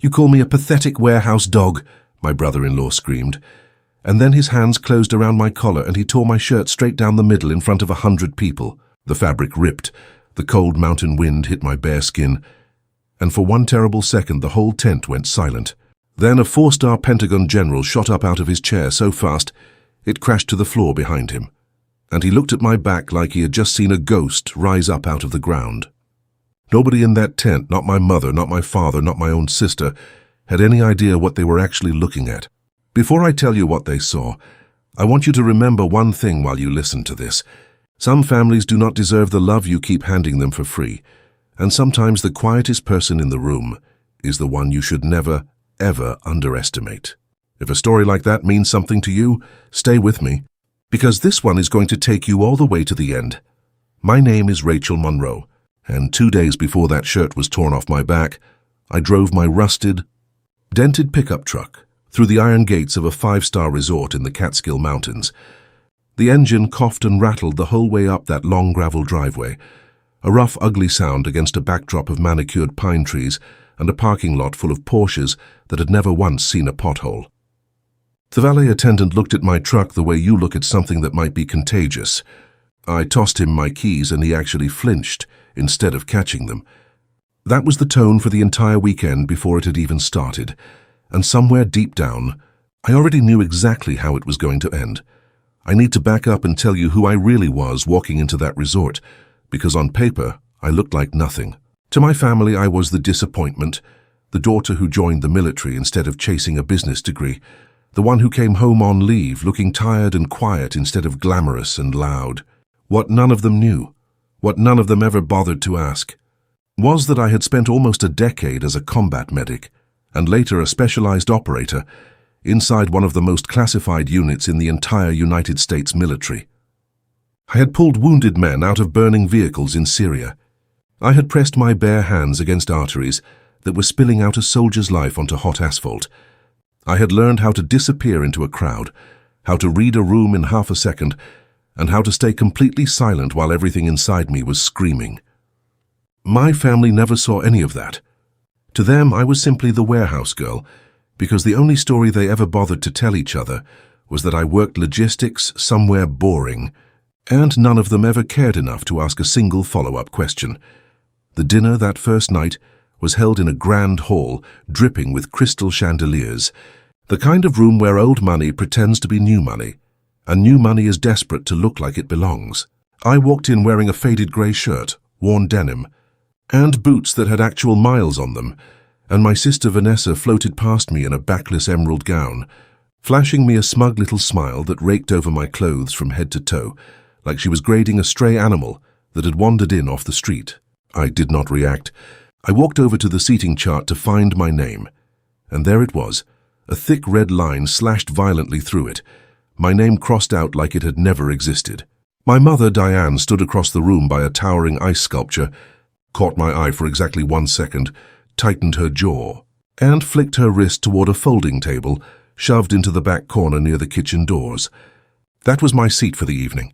"You call me a pathetic warehouse dog," my brother-in-law screamed. And then his hands closed around my collar and he tore my shirt straight down the middle in front of 100 people. The fabric ripped. The cold mountain wind hit my bare skin. And for one terrible second, the whole tent went silent. Then a 4-star Pentagon general shot up out of his chair so fast, it crashed to the floor behind him. And he looked at my back like he had just seen a ghost rise up out of the ground. Nobody in that tent, not my mother, not my father, not my own sister, had any idea what they were actually looking at. Before I tell you what they saw, I want you to remember one thing while you listen to this. Some families do not deserve the love you keep handing them for free, and sometimes the quietest person in the room is the one you should never, ever underestimate. If a story like that means something to you, stay with me, because this one is going to take you all the way to the end. My name is Rachel Monroe, and 2 days before that shirt was torn off my back, I drove my rusted, dented pickup truck through the iron gates of a 5-star resort in the Catskill Mountains. The engine coughed and rattled the whole way up that long gravel driveway, a rough, ugly sound against a backdrop of manicured pine trees and a parking lot full of Porsches that had never once seen a pothole. The valet attendant looked at my truck the way you look at something that might be contagious. I tossed him my keys and he actually flinched instead of catching them. That was the tone for the entire weekend before it had even started. And somewhere deep down, I already knew exactly how it was going to end. I need to back up and tell you who I really was walking into that resort, because on paper, I looked like nothing. To my family, I was the disappointment, the daughter who joined the military instead of chasing a business degree, the one who came home on leave looking tired and quiet instead of glamorous and loud. What none of them knew, what none of them ever bothered to ask, was that I had spent almost a decade as a combat medic, and later a specialized operator, inside one of the most classified units in the entire United States military. I had pulled wounded men out of burning vehicles in Syria. I had pressed my bare hands against arteries that were spilling out a soldier's life onto hot asphalt. I had learned how to disappear into a crowd, how to read a room in half a second, and how to stay completely silent while everything inside me was screaming. My family never saw any of that. To them, I was simply the warehouse girl, because the only story they ever bothered to tell each other was that I worked logistics somewhere boring, and none of them ever cared enough to ask a single follow-up question. The dinner that first night was held in a grand hall dripping with crystal chandeliers, the kind of room where old money pretends to be new money, and new money is desperate to look like it belongs. I walked in wearing a faded grey shirt, worn denim, and boots that had actual miles on them, and my sister Vanessa floated past me in a backless emerald gown, flashing me a smug little smile that raked over my clothes from head to toe, like she was grading a stray animal that had wandered in off the street. I did not react. I walked over to the seating chart to find my name, and there it was, a thick red line slashed violently through it, my name crossed out like it had never existed. My mother, Diane, stood across the room by a towering ice sculpture, caught my eye for exactly 1 second, tightened her jaw, and flicked her wrist toward a folding table shoved into the back corner near the kitchen doors. That was my seat for the evening.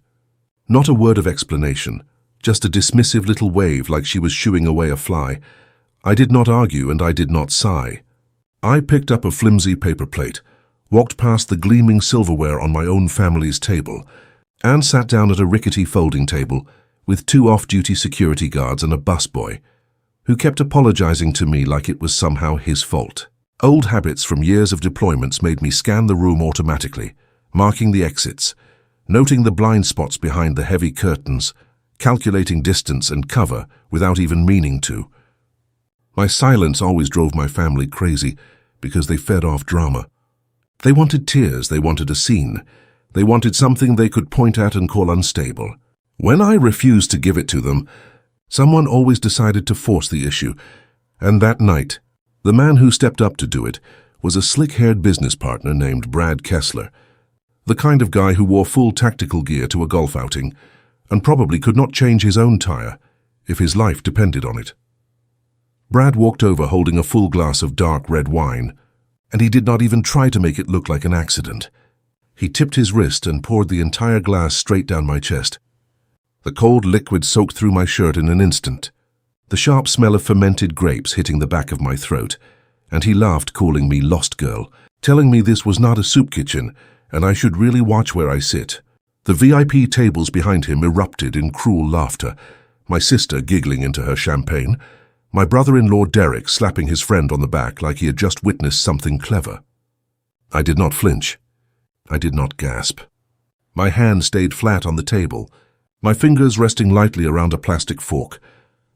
Not a word of explanation, just a dismissive little wave like she was shooing away a fly. I did not argue and I did not sigh. I picked up a flimsy paper plate, walked past the gleaming silverware on my own family's table, and sat down at a rickety folding table with 2 off-duty security guards and a busboy, who kept apologizing to me like it was somehow his fault. Old habits from years of deployments made me scan the room automatically, marking the exits, noting the blind spots behind the heavy curtains, calculating distance and cover without even meaning to. My silence always drove my family crazy because they fed off drama. They wanted tears, they wanted a scene, they wanted something they could point at and call unstable. When I refused to give it to them, someone always decided to force the issue, and that night, the man who stepped up to do it was a slick-haired business partner named Brad Kessler, the kind of guy who wore full tactical gear to a golf outing and probably could not change his own tire if his life depended on it. Brad walked over holding a full glass of dark red wine, and he did not even try to make it look like an accident. He tipped his wrist and poured the entire glass straight down my chest. The cold liquid soaked through my shirt in an instant, the sharp smell of fermented grapes hitting the back of my throat, and he laughed, calling me lost girl, telling me this was not a soup kitchen, and I should really watch where I sit. The VIP tables behind him erupted in cruel laughter, my sister giggling into her champagne, my brother-in-law Derek slapping his friend on the back like he had just witnessed something clever. I did not flinch. I did not gasp. My hand stayed flat on the table, my fingers resting lightly around a plastic fork,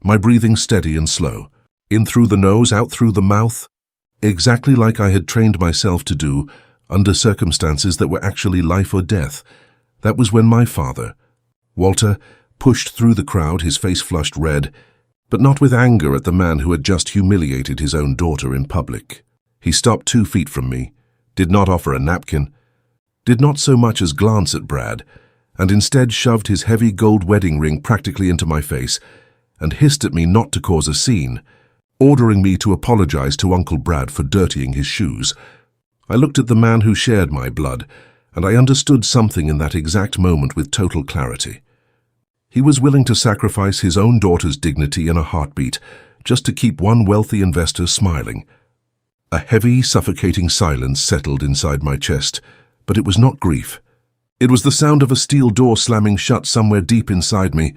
my breathing steady and slow, in through the nose, out through the mouth, exactly like I had trained myself to do under circumstances that were actually life or death. That was when my father, Walter, pushed through the crowd, his face flushed red, but not with anger at the man who had just humiliated his own daughter in public. He stopped 2 feet from me, did not offer a napkin, did not so much as glance at Brad, and instead shoved his heavy gold wedding ring practically into my face and hissed at me not to cause a scene, ordering me to apologize to Uncle Brad for dirtying his shoes. I looked at the man who shared my blood, and I understood something in that exact moment with total clarity. He was willing to sacrifice his own daughter's dignity in a heartbeat just to keep one wealthy investor smiling. A heavy, suffocating silence settled inside my chest, but it was not grief. It was the sound of a steel door slamming shut somewhere deep inside me,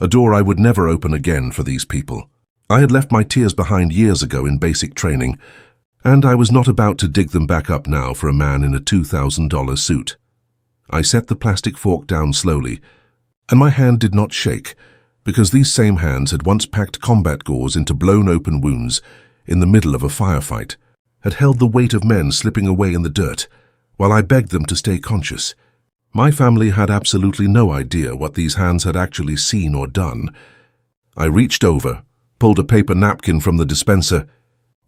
a door I would never open again for these people. I had left my tears behind years ago in basic training, and I was not about to dig them back up now for a man in a $2,000 suit. I set the plastic fork down slowly, and my hand did not shake, because these same hands had once packed combat gauze into blown open wounds in the middle of a firefight, had held the weight of men slipping away in the dirt, while I begged them to stay conscious. My family had absolutely no idea what these hands had actually seen or done. I reached over, pulled a paper napkin from the dispenser,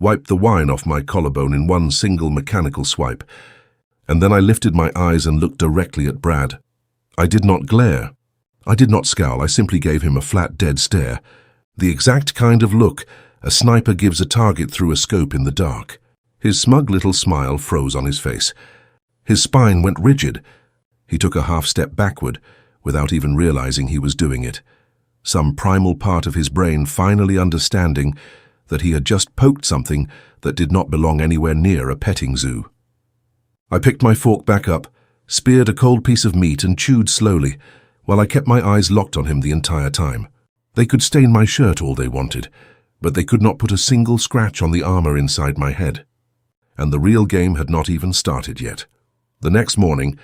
wiped the wine off my collarbone in one single mechanical swipe, and then I lifted my eyes and looked directly at Brad. I did not glare. I did not scowl. I simply gave him a flat, dead stare, the exact kind of look a sniper gives a target through a scope in the dark. His smug little smile froze on his face. His spine went rigid. He took a half-step backward, without even realizing he was doing it, some primal part of his brain finally understanding that he had just poked something that did not belong anywhere near a petting zoo. I picked my fork back up, speared a cold piece of meat and chewed slowly, while I kept my eyes locked on him the entire time. They could stain my shirt all they wanted, but they could not put a single scratch on the armor inside my head. And the real game had not even started yet. The next morning,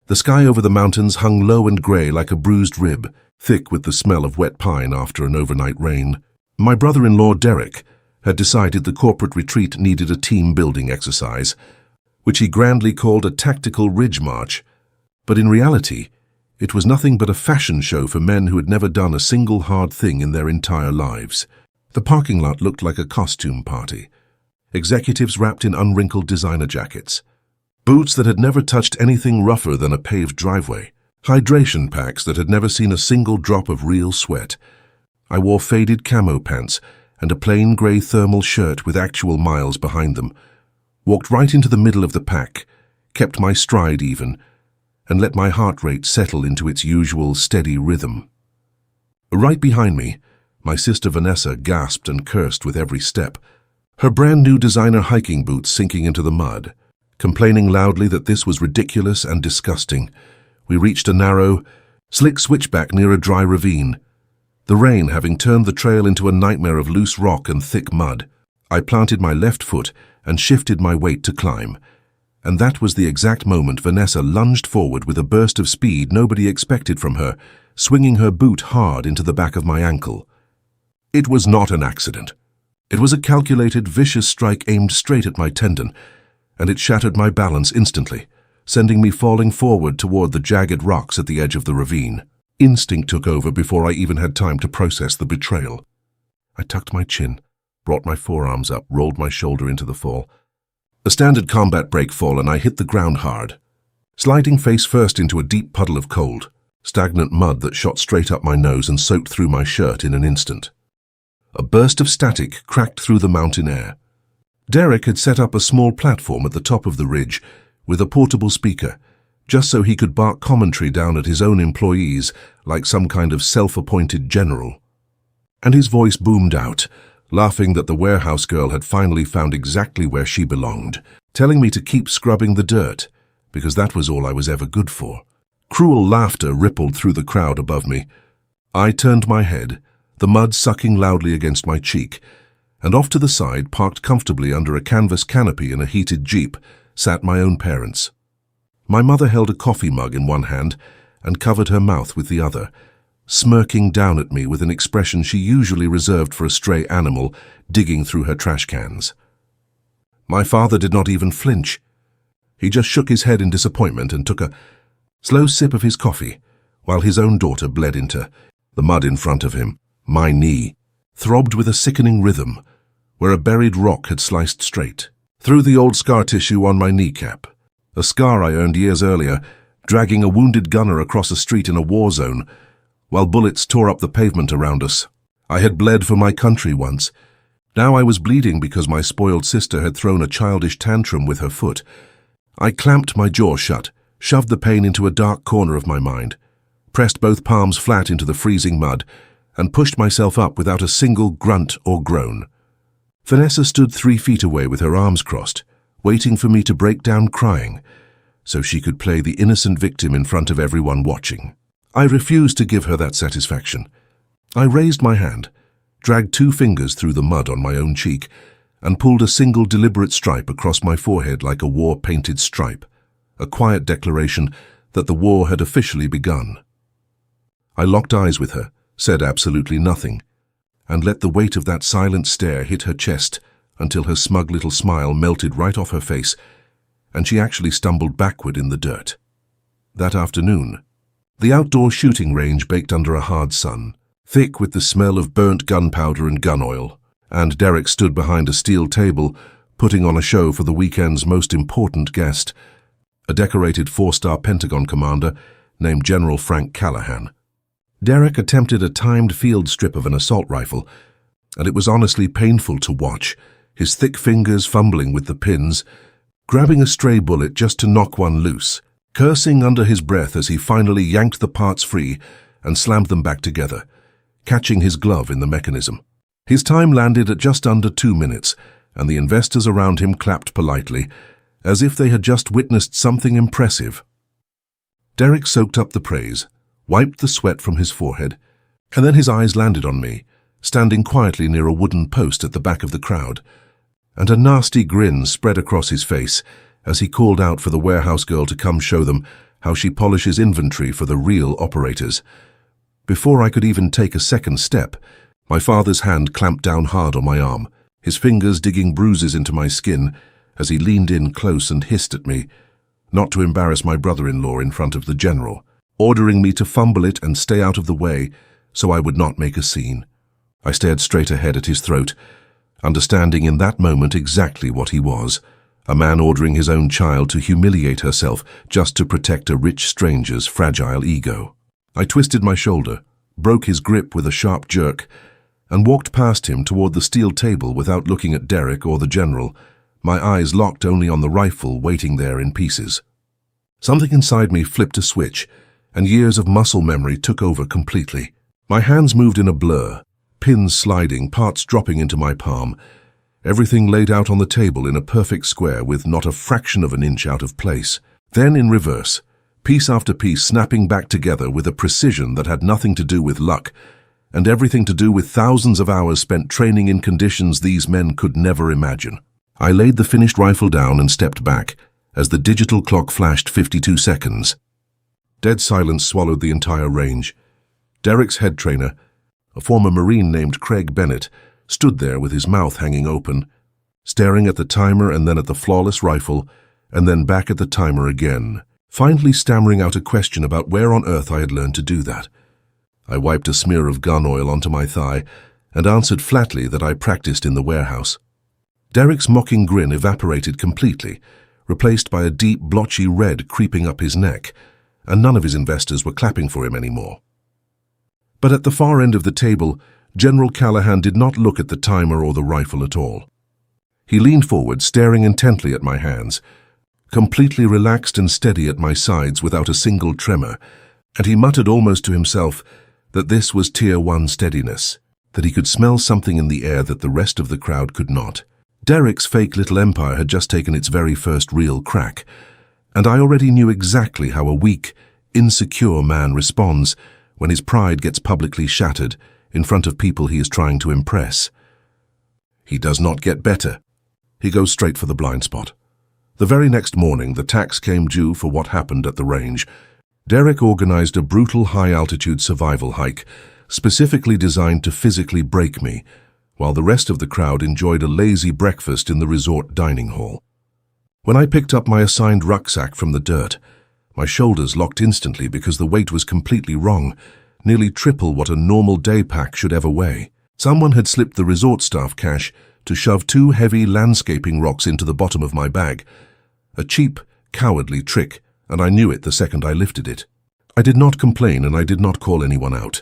the sky over the mountains hung low and grey like a bruised rib, thick with the smell of wet pine after an overnight rain. My brother-in-law Derek had decided the corporate retreat needed a team-building exercise, which he grandly called a tactical ridge march, but in reality, it was nothing but a fashion show for men who had never done a single hard thing in their entire lives. The parking lot looked like a costume party. Executives wrapped in unwrinkled designer jackets, boots that had never touched anything rougher than a paved driveway, hydration packs that had never seen a single drop of real sweat. I wore faded camo pants and a plain grey thermal shirt with actual miles behind them, walked right into the middle of the pack, kept my stride even, and let my heart rate settle into its usual steady rhythm. Right behind me, my sister Vanessa gasped and cursed with every step, her brand-new designer hiking boots sinking into the mud, complaining loudly that this was ridiculous and disgusting. We reached a narrow, slick switchback near a dry ravine, the rain having turned the trail into a nightmare of loose rock and thick mud. I planted my left foot and shifted my weight to climb, and that was the exact moment Vanessa lunged forward with a burst of speed nobody expected from her, swinging her boot hard into the back of my ankle. It was not an accident. It was a calculated, vicious strike aimed straight at my tendon, and it shattered my balance instantly, sending me falling forward toward the jagged rocks at the edge of the ravine. Instinct took over before I even had time to process the betrayal. I tucked my chin, brought my forearms up, rolled my shoulder into the fall. A standard combat break fall, and I hit the ground hard, sliding face first into a deep puddle of cold, stagnant mud that shot straight up my nose and soaked through my shirt in an instant. A burst of static cracked through the mountain air. Derek had set up a small platform at the top of the ridge with a portable speaker, just so he could bark commentary down at his own employees like some kind of self-appointed general. And his voice boomed out, laughing that the warehouse girl had finally found exactly where she belonged, telling me to keep scrubbing the dirt, because that was all I was ever good for. Cruel laughter rippled through the crowd above me. I turned my head, the mud sucking loudly against my cheek, and off to the side, parked comfortably under a canvas canopy in a heated jeep, sat my own parents. My mother held a coffee mug in one hand and covered her mouth with the other, smirking down at me with an expression she usually reserved for a stray animal digging through her trash cans. My father did not even flinch. He just shook his head in disappointment and took a slow sip of his coffee, while his own daughter bled into the mud in front of him. My knee throbbed with a sickening rhythm, where a buried rock had sliced straight through the old scar tissue on my kneecap, a scar I earned years earlier, dragging a wounded gunner across a street in a war zone, while bullets tore up the pavement around us. I had bled for my country once. Now I was bleeding because my spoiled sister had thrown a childish tantrum with her foot. I clamped my jaw shut, shoved the pain into a dark corner of my mind, pressed both palms flat into the freezing mud, and pushed myself up without a single grunt or groan. Vanessa stood 3 feet away with her arms crossed, waiting for me to break down crying, so she could play the innocent victim in front of everyone watching. I refused to give her that satisfaction. I raised my hand, dragged 2 fingers through the mud on my own cheek, and pulled a single deliberate stripe across my forehead like a war-painted stripe, a quiet declaration that the war had officially begun. I locked eyes with her, said absolutely nothing, and let the weight of that silent stare hit her chest until her smug little smile melted right off her face, and she actually stumbled backward in the dirt. That afternoon, the outdoor shooting range baked under a hard sun, thick with the smell of burnt gunpowder and gun oil, and Derek stood behind a steel table, putting on a show for the weekend's most important guest, a decorated 4-star Pentagon commander named General Frank Callahan. Derek attempted a timed field strip of an assault rifle, and it was honestly painful to watch, his thick fingers fumbling with the pins, grabbing a stray bullet just to knock one loose, cursing under his breath as he finally yanked the parts free and slammed them back together, catching his glove in the mechanism. His time landed at just under 2 minutes, and the investors around him clapped politely, as if they had just witnessed something impressive. Derek soaked up the praise, wiped the sweat from his forehead, and then his eyes landed on me, standing quietly near a wooden post at the back of the crowd, and a nasty grin spread across his face as he called out for the warehouse girl to come show them how she polishes inventory for the real operators. Before I could even take a second step, my father's hand clamped down hard on my arm, his fingers digging bruises into my skin as he leaned in close and hissed at me, not to embarrass my brother-in-law in front of the general, ordering me to fumble it and stay out of the way so I would not make a scene. I stared straight ahead at his throat, understanding in that moment exactly what he was, a man ordering his own child to humiliate herself just to protect a rich stranger's fragile ego. I twisted my shoulder, broke his grip with a sharp jerk, and walked past him toward the steel table without looking at Derek or the general, my eyes locked only on the rifle waiting there in pieces. Something inside me flipped a switch, and years of muscle memory took over completely. My hands moved in a blur, pins sliding, parts dropping into my palm, everything laid out on the table in a perfect square with not a fraction of an inch out of place. Then in reverse, piece after piece snapping back together with a precision that had nothing to do with luck, and everything to do with thousands of hours spent training in conditions these men could never imagine. I laid the finished rifle down and stepped back as the digital clock flashed 52 seconds. Dead silence swallowed the entire range. Derek's head trainer, a former Marine named Craig Bennett, stood there with his mouth hanging open, staring at the timer and then at the flawless rifle, and then back at the timer again, finally stammering out a question about where on earth I had learned to do that. I wiped a smear of gun oil onto my thigh and answered flatly that I practiced in the warehouse. Derek's mocking grin evaporated completely, replaced by a deep, blotchy red creeping up his neck, and none of his investors were clapping for him anymore. But at the far end of the table, General Callahan did not look at the timer or the rifle at all. He leaned forward, staring intently at my hands, completely relaxed and steady at my sides without a single tremor, and he muttered almost to himself that this was Tier 1 steadiness. that he could smell something in the air that the rest of the crowd could not. Derek's fake little empire had just taken its very first real crack, and I already knew exactly how a weak, insecure man responds when his pride gets publicly shattered in front of people he is trying to impress. He does not get better. He goes straight for the blind spot. The very next morning, the tax came due for what happened at the range. Derek organized a brutal high-altitude survival hike, specifically designed to physically break me, while the rest of the crowd enjoyed a lazy breakfast in the resort dining hall. When I picked up my assigned rucksack from the dirt, my shoulders locked instantly because the weight was completely wrong, nearly triple what a normal day pack should ever weigh. Someone had slipped the resort staff cash to shove 2 heavy landscaping rocks into the bottom of my bag. A cheap, cowardly trick, and I knew it the second I lifted it. I did not complain and I did not call anyone out.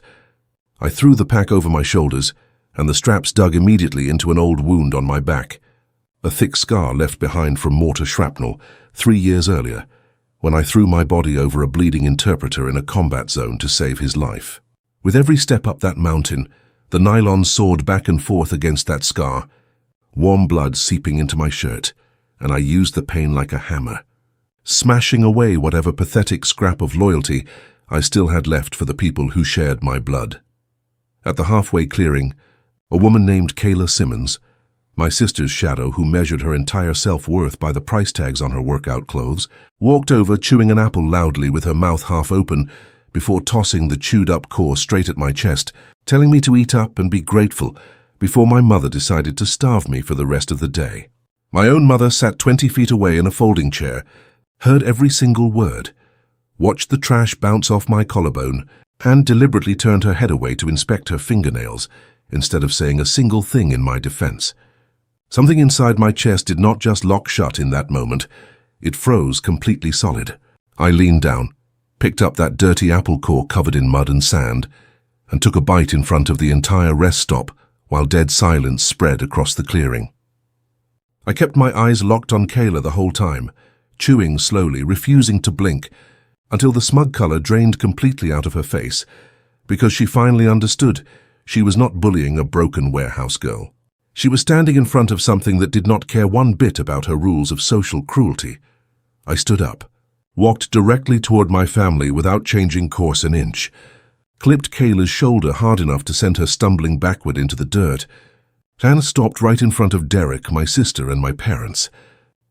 I threw the pack over my shoulders, and the straps dug immediately into an old wound on my back, a thick scar left behind from mortar shrapnel 3 years earlier, when I threw my body over a bleeding interpreter in a combat zone to save his life. With every step up that mountain, the nylon soared back and forth against that scar, warm blood seeping into my shirt, and I used the pain like a hammer, smashing away whatever pathetic scrap of loyalty I still had left for the people who shared my blood. At the halfway clearing, a woman named Kayla Simmons, my sister's shadow who measured her entire self-worth by the price tags on her workout clothes, walked over chewing an apple loudly with her mouth half open before tossing the chewed-up core straight at my chest, telling me to eat up and be grateful before my mother decided to starve me for the rest of the day. My own mother sat 20 feet away in a folding chair, heard every single word, watched the trash bounce off my collarbone, and deliberately turned her head away to inspect her fingernails instead of saying a single thing in my defense. Something inside my chest did not just lock shut in that moment, it froze completely solid. I leaned down, picked up that dirty apple core covered in mud and sand, and took a bite in front of the entire rest stop while dead silence spread across the clearing. I kept my eyes locked on Kayla the whole time, chewing slowly, refusing to blink, until the smug color drained completely out of her face, because she finally understood she was not bullying a broken warehouse girl. She was standing in front of something that did not care one bit about her rules of social cruelty. I stood up, walked directly toward my family without changing course an inch, clipped Kayla's shoulder hard enough to send her stumbling backward into the dirt, and stopped right in front of Derek, my sister, and my parents.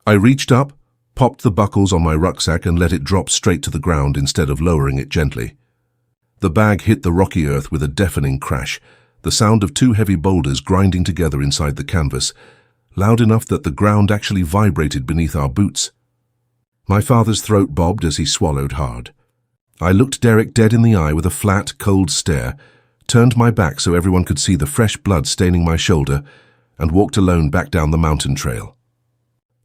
I reached up, popped the buckles on my rucksack and let it drop straight to the ground instead of lowering it gently. The bag hit the rocky earth with a deafening crash, the sound of 2 heavy boulders grinding together inside the canvas, loud enough that the ground actually vibrated beneath our boots. My father's throat bobbed as he swallowed hard. I looked Derek dead in the eye with a flat, cold stare, turned my back so everyone could see the fresh blood staining my shoulder, and walked alone back down the mountain trail.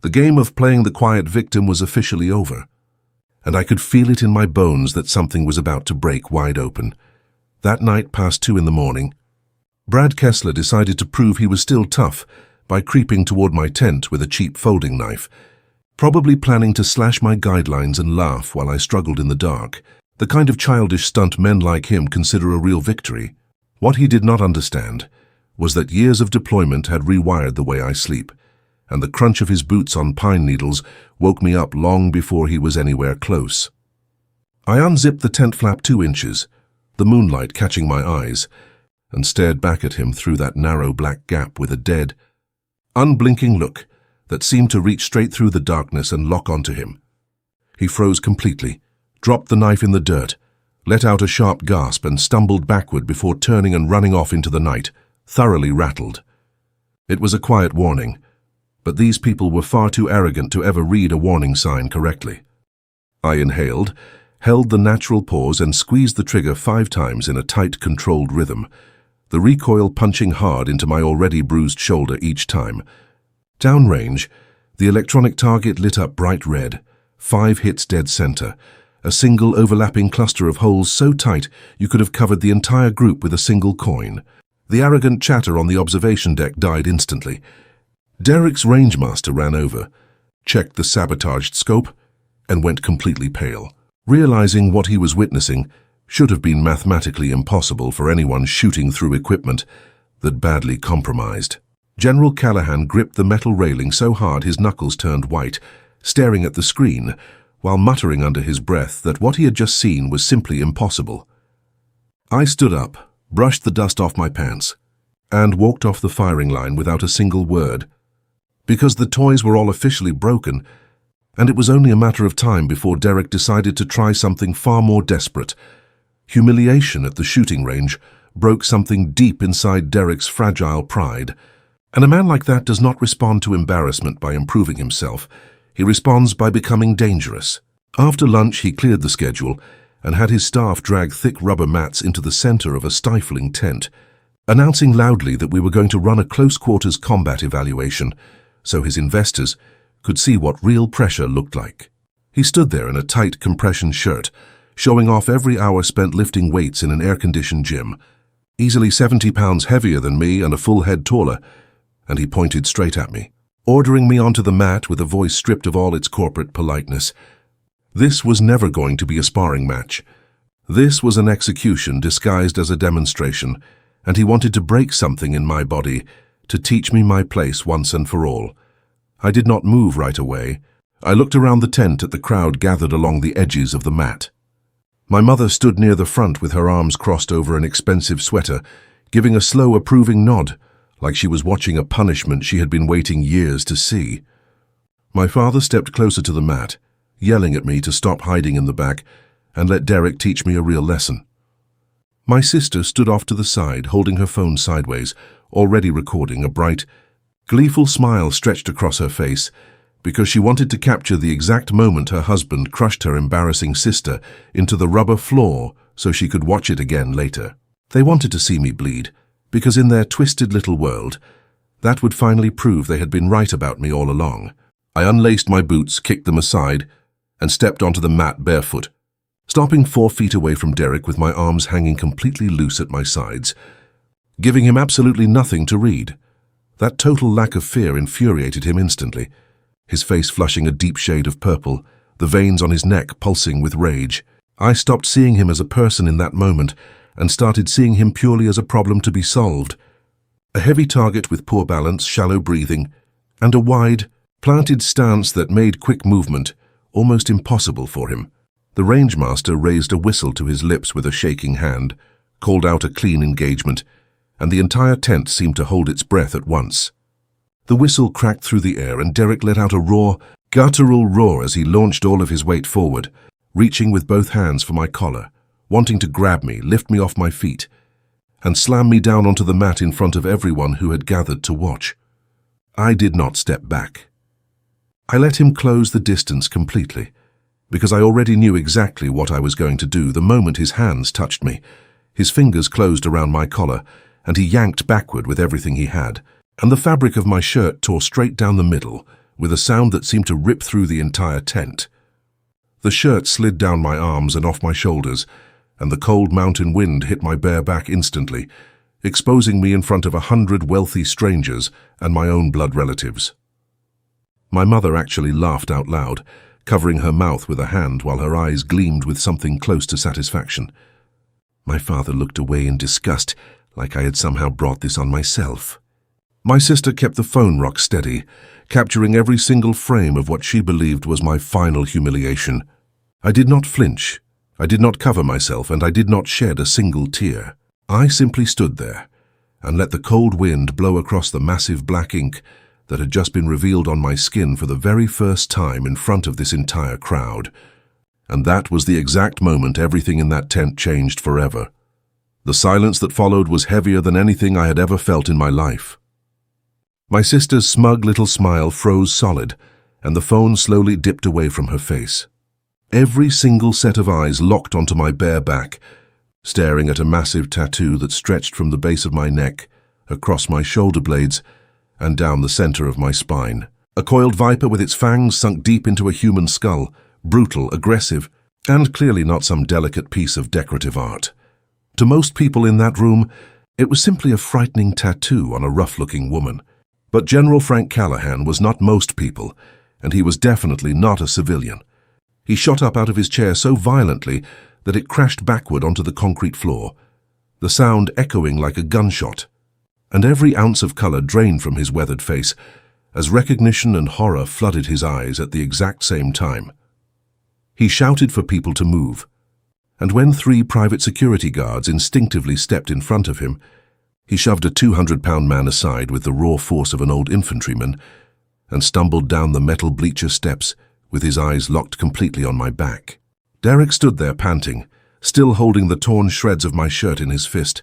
The game of playing the quiet victim was officially over, and I could feel it in my bones that something was about to break wide open. That night, past 2 in the morning, Brad Kessler decided to prove he was still tough by creeping toward my tent with a cheap folding knife, probably planning to slash my guidelines and laugh while I struggled in the dark, the kind of childish stunt men like him consider a real victory. What he did not understand was that years of deployment had rewired the way I sleep, and the crunch of his boots on pine needles woke me up long before he was anywhere close. I unzipped the tent flap 2 inches, the moonlight catching my eyes, and stared back at him through that narrow black gap with a dead, unblinking look that seemed to reach straight through the darkness and lock onto him. He froze completely, dropped the knife in the dirt, let out a sharp gasp and stumbled backward before turning and running off into the night, thoroughly rattled. It was a quiet warning, but these people were far too arrogant to ever read a warning sign correctly. I inhaled, held the natural pause and squeezed the trigger 5 times in a tight, controlled rhythm, the recoil punching hard into my already bruised shoulder each time. Downrange, the electronic target lit up bright red, 5 hits dead center, a single overlapping cluster of holes so tight you could have covered the entire group with a single coin. The arrogant chatter on the observation deck died instantly. Derek's rangemaster ran over, checked the sabotaged scope, and went completely pale. Realizing what he was witnessing should have been mathematically impossible for anyone shooting through equipment, that badly compromised. General Callahan gripped the metal railing so hard his knuckles turned white, staring at the screen, while muttering under his breath that what he had just seen was simply impossible. I stood up, brushed the dust off my pants, and walked off the firing line without a single word, because the toys were all officially broken, and it was only a matter of time before Derek decided to try something far more desperate. Humiliation at the shooting range broke something deep inside Derek's fragile pride, and a man like that does not respond to embarrassment by improving himself. He responds by becoming dangerous. After lunch, he cleared the schedule and had his staff drag thick rubber mats into the center of a stifling tent, announcing loudly that we were going to run a close-quarters combat evaluation so his investors could see what real pressure looked like. He stood there in a tight compression shirt, showing off every hour spent lifting weights in an air-conditioned gym, easily 70 pounds heavier than me and a full head taller, and he pointed straight at me, ordering me onto the mat with a voice stripped of all its corporate politeness. This was never going to be a sparring match. This was an execution disguised as a demonstration, and he wanted to break something in my body to teach me my place once and for all. I did not move right away. I looked around the tent at the crowd gathered along the edges of the mat. My mother stood near the front with her arms crossed over an expensive sweater, giving a slow, approving nod, like she was watching a punishment she had been waiting years to see. My father stepped closer to the mat, yelling at me to stop hiding in the back and let Derek teach me a real lesson. My sister stood off to the side, holding her phone sideways, already recording. A bright, gleeful smile stretched across her face because she wanted to capture the exact moment her husband crushed her embarrassing sister into the rubber floor so she could watch it again later. They wanted to see me bleed, because in their twisted little world, that would finally prove they had been right about me all along. I unlaced my boots, kicked them aside, and stepped onto the mat barefoot, stopping 4 feet away from Derek with my arms hanging completely loose at my sides, giving him absolutely nothing to read. That total lack of fear infuriated him instantly, his face flushing a deep shade of purple, the veins on his neck pulsing with rage. I stopped seeing him as a person in that moment and started seeing him purely as a problem to be solved. A heavy target with poor balance, shallow breathing, and a wide, planted stance that made quick movement almost impossible for him. The rangemaster raised a whistle to his lips with a shaking hand, called out a clean engagement, and the entire tent seemed to hold its breath at once. The whistle cracked through the air and Derek let out a raw, guttural roar as he launched all of his weight forward, reaching with both hands for my collar, wanting to grab me, lift me off my feet, and slam me down onto the mat in front of everyone who had gathered to watch. I did not step back. I let him close the distance completely, because I already knew exactly what I was going to do the moment his hands touched me. His fingers closed around my collar, and he yanked backward with everything he had, and the fabric of my shirt tore straight down the middle, with a sound that seemed to rip through the entire tent. The shirt slid down my arms and off my shoulders, and the cold mountain wind hit my bare back instantly, exposing me in front of 100 wealthy strangers and my own blood relatives. My mother actually laughed out loud, covering her mouth with a hand while her eyes gleamed with something close to satisfaction. My father looked away in disgust, like I had somehow brought this on myself. My sister kept the phone rock steady, capturing every single frame of what she believed was my final humiliation. I did not flinch. I did not cover myself, and I did not shed a single tear. I simply stood there and let the cold wind blow across the massive black ink that had just been revealed on my skin for the very first time in front of this entire crowd. And that was the exact moment everything in that tent changed forever. The silence that followed was heavier than anything I had ever felt in my life. My sister's smug little smile froze solid, and the phone slowly dipped away from her face. Every single set of eyes locked onto my bare back, staring at a massive tattoo that stretched from the base of my neck, across my shoulder blades, and down the center of my spine. A coiled viper with its fangs sunk deep into a human skull, brutal, aggressive, and clearly not some delicate piece of decorative art. To most people in that room, it was simply a frightening tattoo on a rough-looking woman. But General Frank Callahan was not most people, and he was definitely not a civilian. He shot up out of his chair so violently that it crashed backward onto the concrete floor, the sound echoing like a gunshot. and every ounce of color drained from his weathered face, as recognition and horror flooded his eyes at the exact same time. He shouted for people to move, and when 3 private security guards instinctively stepped in front of him, he shoved a 200-pound man aside with the raw force of an old infantryman and stumbled down the metal bleacher steps with his eyes locked completely on my back. Derek stood there panting, still holding the torn shreds of my shirt in his fist,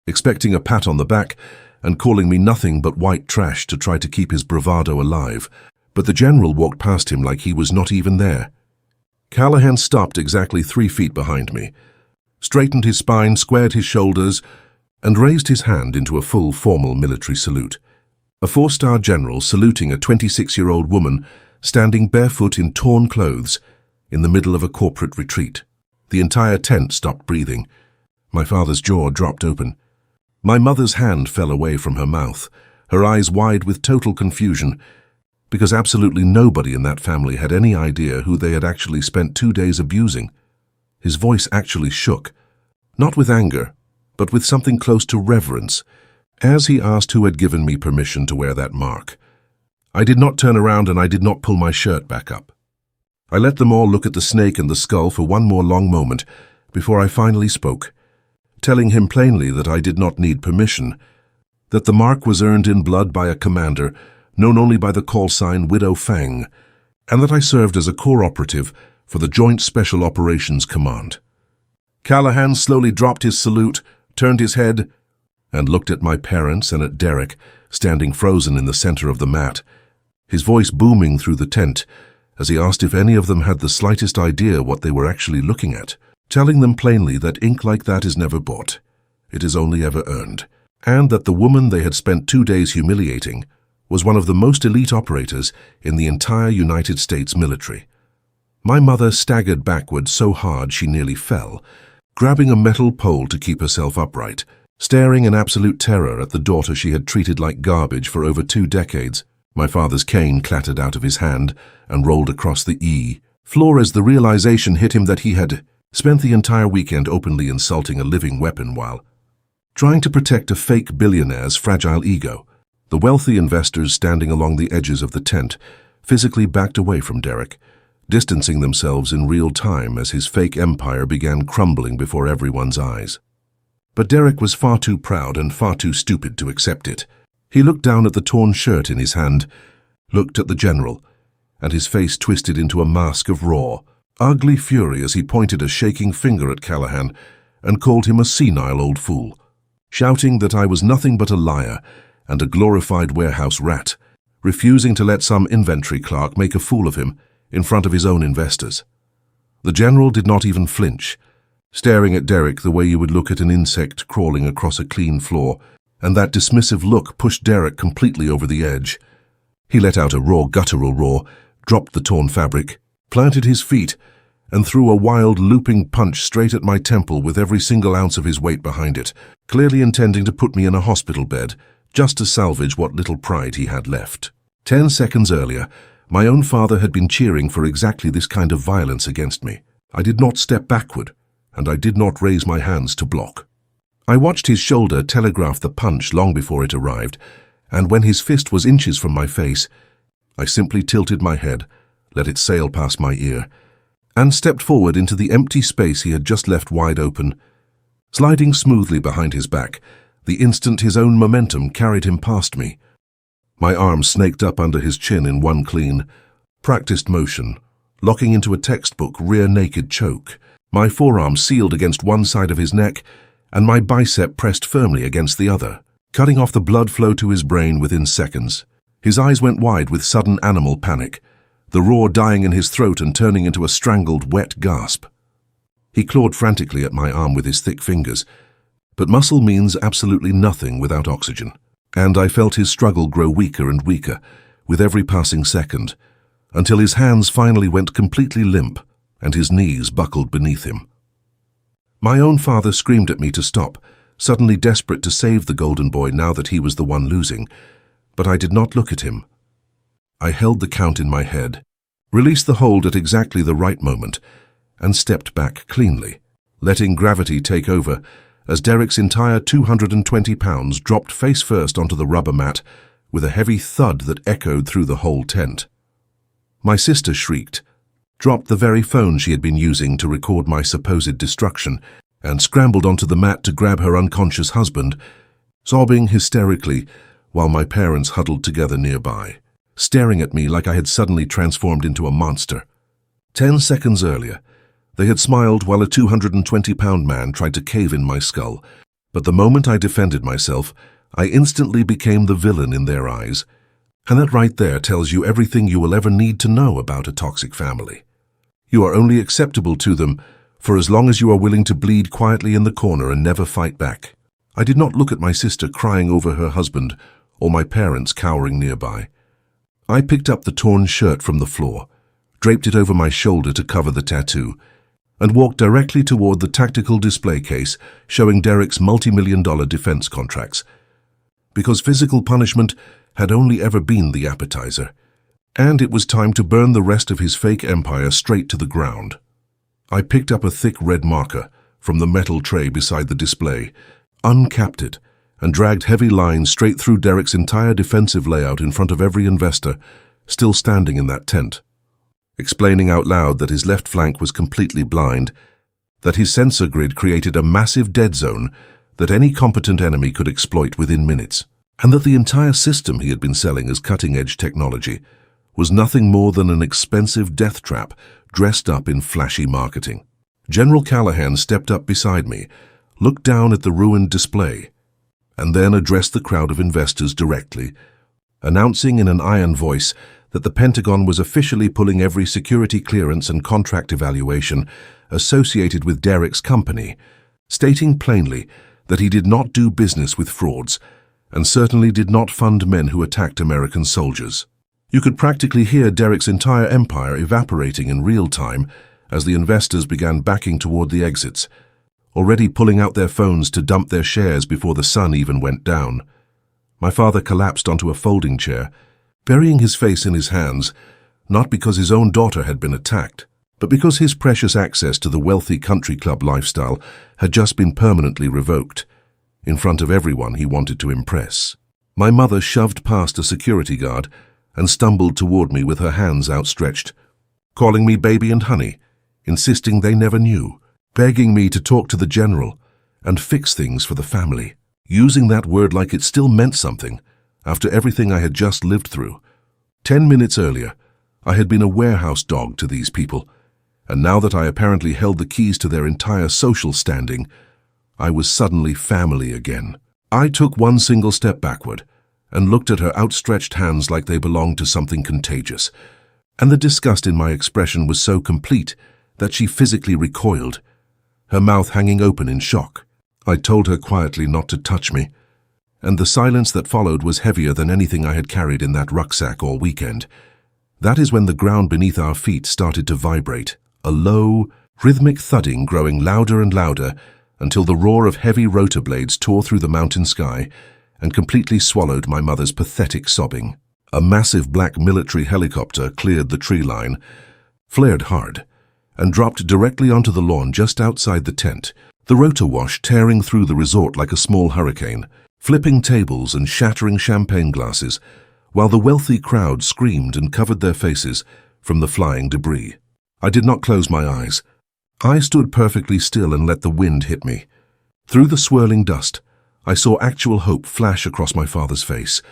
expecting a pat on the back and calling me nothing but white trash to try to keep his bravado alive, but the general walked past him like he was not even there. Callahan stopped exactly 3 feet behind me, straightened his spine, squared his shoulders, and raised his hand into a full formal military salute. A 4-star general saluting a 26-year-old woman standing barefoot in torn clothes in the middle of a corporate retreat. The entire tent stopped breathing. My father's jaw dropped open. My mother's hand fell away from her mouth, her eyes wide with total confusion, because absolutely nobody in that family had any idea who they had actually spent 2 days abusing. His voice actually shook, not with anger, but with something close to reverence, as he asked who had given me permission to wear that mark. I did not turn around and I did not pull my shirt back up. I let them all look at the snake and the skull for one more long moment before I finally spoke, telling him plainly that I did not need permission, that the mark was earned in blood by a commander known only by the call sign Widow Fang, and that I served as a corps operative for the Joint Special Operations Command. Callahan slowly dropped his salute, turned his head, and looked at my parents and at Derek, standing frozen in the center of the mat, his voice booming through the tent as he asked if any of them had the slightest idea what they were actually looking at, telling them plainly that ink like that is never bought, it is only ever earned, and that the woman they had spent 2 days humiliating was one of the most elite operators in the entire United States military. My mother staggered backward so hard she nearly fell, grabbing a metal pole to keep herself upright, staring in absolute terror at the daughter she had treated like garbage for over 2 decades. My father's cane clattered out of his hand and rolled across the floor as the realization hit him that he had spent the entire weekend openly insulting a living weapon while trying to protect a fake billionaire's fragile ego. The wealthy investors standing along the edges of the tent physically backed away from Derek, distancing themselves in real time as his fake empire began crumbling before everyone's eyes. But Derek was far too proud and far too stupid to accept it. He looked down at the torn shirt in his hand, looked at the general, and his face twisted into a mask of raw, ugly fury as he pointed a shaking finger at Callahan and called him a senile old fool, shouting that I was nothing but a liar and a glorified warehouse rat, refusing to let some inventory clerk make a fool of him in front of his own investors. The general did not even flinch, staring at Derek the way you would look at an insect crawling across a clean floor, and that dismissive look pushed Derek completely over the edge. He let out a raw, guttural roar, dropped the torn fabric, planted his feet, and threw a wild, looping punch straight at my temple with every single ounce of his weight behind it, clearly intending to put me in a hospital bed, just to salvage what little pride he had left. 10 seconds earlier, my own father had been cheering for exactly this kind of violence against me. I did not step backward, and I did not raise my hands to block. I watched his shoulder telegraph the punch long before it arrived, and when his fist was inches from my face, I simply tilted my head, let it sail past my ear, and stepped forward into the empty space he had just left wide open, sliding smoothly behind his back, the instant his own momentum carried him past me. My arm snaked up under his chin in one clean, practiced motion, locking into a textbook rear-naked choke, my forearm sealed against one side of his neck, and my bicep pressed firmly against the other, cutting off the blood flow to his brain within seconds. His eyes went wide with sudden animal panic, the roar dying in his throat and turning into a strangled, wet gasp. He clawed frantically at my arm with his thick fingers, but muscle means absolutely nothing without oxygen, and I felt his struggle grow weaker and weaker with every passing second, until his hands finally went completely limp and his knees buckled beneath him. My own father screamed at me to stop, suddenly desperate to save the golden boy now that he was the one losing, but I did not look at him. I held the count in my head, released the hold at exactly the right moment, and stepped back cleanly, letting gravity take over as Derek's entire 220 pounds dropped face first onto the rubber mat with a heavy thud that echoed through the whole tent. My sister shrieked, dropped the very phone she had been using to record my supposed destruction, and scrambled onto the mat to grab her unconscious husband, sobbing hysterically while my parents huddled together nearby, staring at me like I had suddenly transformed into a monster. 10 seconds earlier, they had smiled while a 220-pound man tried to cave in my skull, but the moment I defended myself, I instantly became the villain in their eyes. And that right there tells you everything you will ever need to know about a toxic family. You are only acceptable to them for as long as you are willing to bleed quietly in the corner and never fight back. I did not look at my sister crying over her husband or my parents cowering nearby. I picked up the torn shirt from the floor, draped it over my shoulder to cover the tattoo, and walked directly toward the tactical display case showing Derek's multi-million-dollar defense contracts. Because physical punishment had only ever been the appetizer, and it was time to burn the rest of his fake empire straight to the ground. I picked up a thick red marker from the metal tray beside the display, uncapped it, and dragged heavy lines straight through Derek's entire defensive layout in front of every investor still standing in that tent, explaining out loud that his left flank was completely blind, that his sensor grid created a massive dead zone that any competent enemy could exploit within minutes, and that the entire system he had been selling as cutting-edge technology was nothing more than an expensive death trap dressed up in flashy marketing. General Callahan stepped up beside me, looked down at the ruined display, and then addressed the crowd of investors directly, announcing in an iron voice that the Pentagon was officially pulling every security clearance and contract evaluation associated with Derek's company, stating plainly that he did not do business with frauds and certainly did not fund men who attacked American soldiers. You could practically hear Derek's entire empire evaporating in real time as the investors began backing toward the exits, already pulling out their phones to dump their shares before the sun even went down. My father collapsed onto a folding chair, burying his face in his hands, not because his own daughter had been attacked, but because his precious access to the wealthy country club lifestyle had just been permanently revoked, in front of everyone he wanted to impress. My mother shoved past a security guard and stumbled toward me with her hands outstretched, calling me baby and honey, insisting they never knew, begging me to talk to the general and fix things for the family, using that word like it still meant something after everything I had just lived through. 10 minutes earlier, I had been a warehouse dog to these people, and now that I apparently held the keys to their entire social standing, I was suddenly family again. I took one single step backward and looked at her outstretched hands like they belonged to something contagious, and the disgust in my expression was so complete that she physically recoiled, her mouth hanging open in shock. I told her quietly not to touch me, and the silence that followed was heavier than anything I had carried in that rucksack all weekend. That is when the ground beneath our feet started to vibrate, a low, rhythmic thudding growing louder and louder until the roar of heavy rotor blades tore through the mountain sky and completely swallowed my mother's pathetic sobbing. A massive black military helicopter cleared the tree line, flared hard, and dropped directly onto the lawn just outside the tent, the rotor wash tearing through the resort like a small hurricane, flipping tables and shattering champagne glasses, while the wealthy crowd screamed and covered their faces from the flying debris. I did not close my eyes. I stood perfectly still and let the wind hit me. Through the swirling dust, I saw actual hope flash across my father's face,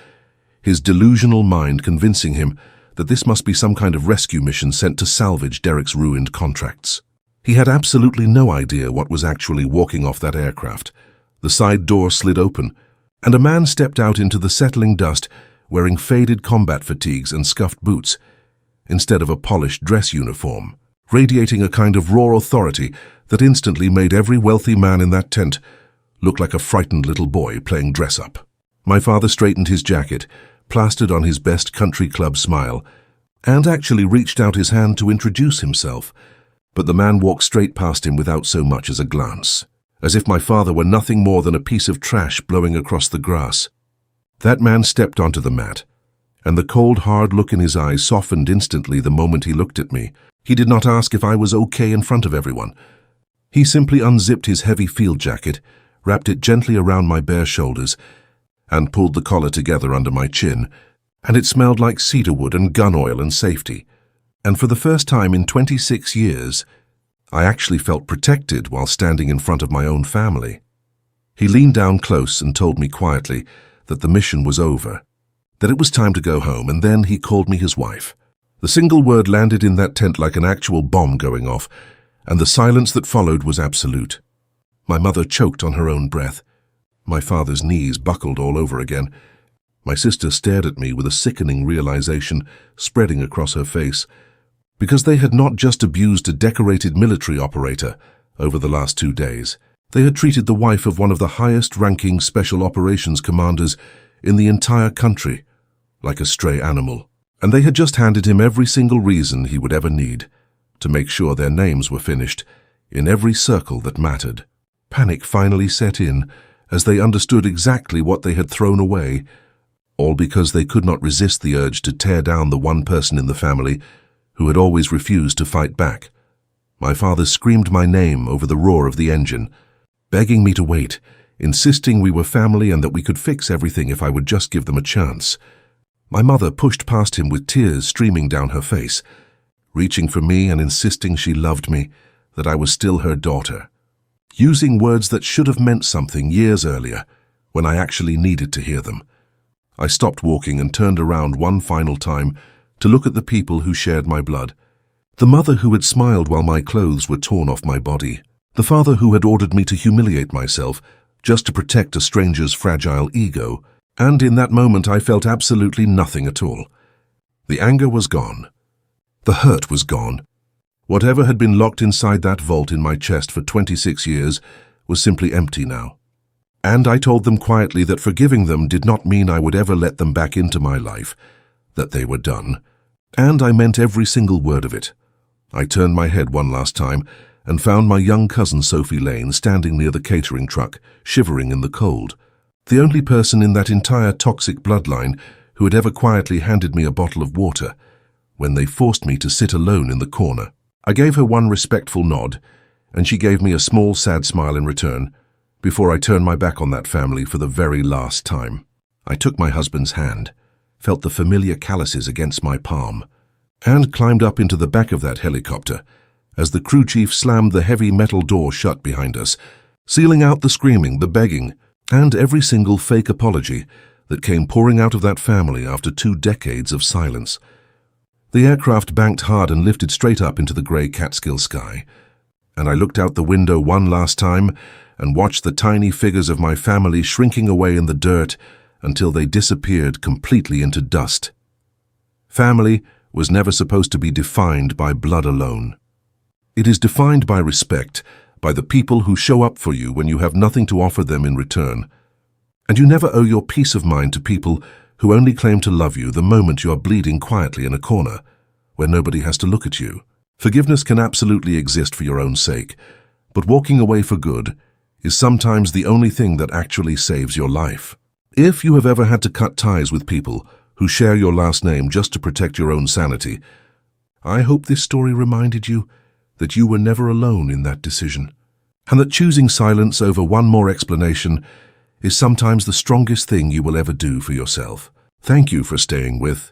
his delusional mind convincing him that this must be some kind of rescue mission sent to salvage Derek's ruined contracts. He had absolutely no idea what was actually walking off that aircraft. The side door slid open, and a man stepped out into the settling dust wearing faded combat fatigues and scuffed boots, instead of a polished dress uniform, radiating a kind of raw authority that instantly made every wealthy man in that tent look like a frightened little boy playing dress-up. My father straightened his jacket, plastered on his best country club smile, and actually reached out his hand to introduce himself, but the man walked straight past him without so much as a glance, as if my father were nothing more than a piece of trash blowing across the grass. That man stepped onto the mat, and the cold, hard look in his eyes softened instantly the moment he looked at me. He did not ask if I was okay in front of everyone. He simply unzipped his heavy field jacket, wrapped it gently around my bare shoulders, and pulled the collar together under my chin, and it smelled like cedarwood and gun oil and safety. And for the first time in 26 years, I actually felt protected while standing in front of my own family. He leaned down close and told me quietly that the mission was over, that it was time to go home, and then he called me his wife. The single word landed in that tent like an actual bomb going off, and the silence that followed was absolute. My mother choked on her own breath. My father's knees buckled all over again. My sister stared at me with a sickening realization spreading across her face, because they had not just abused a decorated military operator over the last 2 days. They had treated the wife of one of the highest-ranking special operations commanders in the entire country like a stray animal. And they had just handed him every single reason he would ever need to make sure their names were finished in every circle that mattered. Panic finally set in as they understood exactly what they had thrown away, all because they could not resist the urge to tear down the one person in the family who had always refused to fight back. My father screamed my name over the roar of the engine, begging me to wait, insisting we were family and that we could fix everything if I would just give them a chance. My mother pushed past him with tears streaming down her face, reaching for me and insisting she loved me, that I was still her daughter, using words that should have meant something years earlier, when I actually needed to hear them. I stopped walking and turned around one final time to look at the people who shared my blood. The mother who had smiled while my clothes were torn off my body. The father who had ordered me to humiliate myself just to protect a stranger's fragile ego. And in that moment I felt absolutely nothing at all. The anger was gone. The hurt was gone. Whatever had been locked inside that vault in my chest for 26 years was simply empty now. And I told them quietly that forgiving them did not mean I would ever let them back into my life, that they were done. And I meant every single word of it. I turned my head one last time and found my young cousin Sophie Lane standing near the catering truck, shivering in the cold. The only person in that entire toxic bloodline who had ever quietly handed me a bottle of water when they forced me to sit alone in the corner. I gave her one respectful nod, and she gave me a small, sad smile in return, before I turned my back on that family for the very last time. I took my husband's hand, felt the familiar calluses against my palm, and climbed up into the back of that helicopter as the crew chief slammed the heavy metal door shut behind us, sealing out the screaming, the begging, and every single fake apology that came pouring out of that family after 2 decades of silence. The aircraft banked hard and lifted straight up into the grey Catskill sky, and I looked out the window one last time and watched the tiny figures of my family shrinking away in the dirt until they disappeared completely into dust. Family was never supposed to be defined by blood alone. It is defined by respect, by the people who show up for you when you have nothing to offer them in return. And you never owe your peace of mind to people who only claim to love you the moment you are bleeding quietly in a corner, where nobody has to look at you. Forgiveness can absolutely exist for your own sake, but walking away for good is sometimes the only thing that actually saves your life. If you have ever had to cut ties with people who share your last name just to protect your own sanity, I hope this story reminded you that you were never alone in that decision, and that choosing silence over one more explanation is sometimes the strongest thing you will ever do for yourself. Thank you for staying with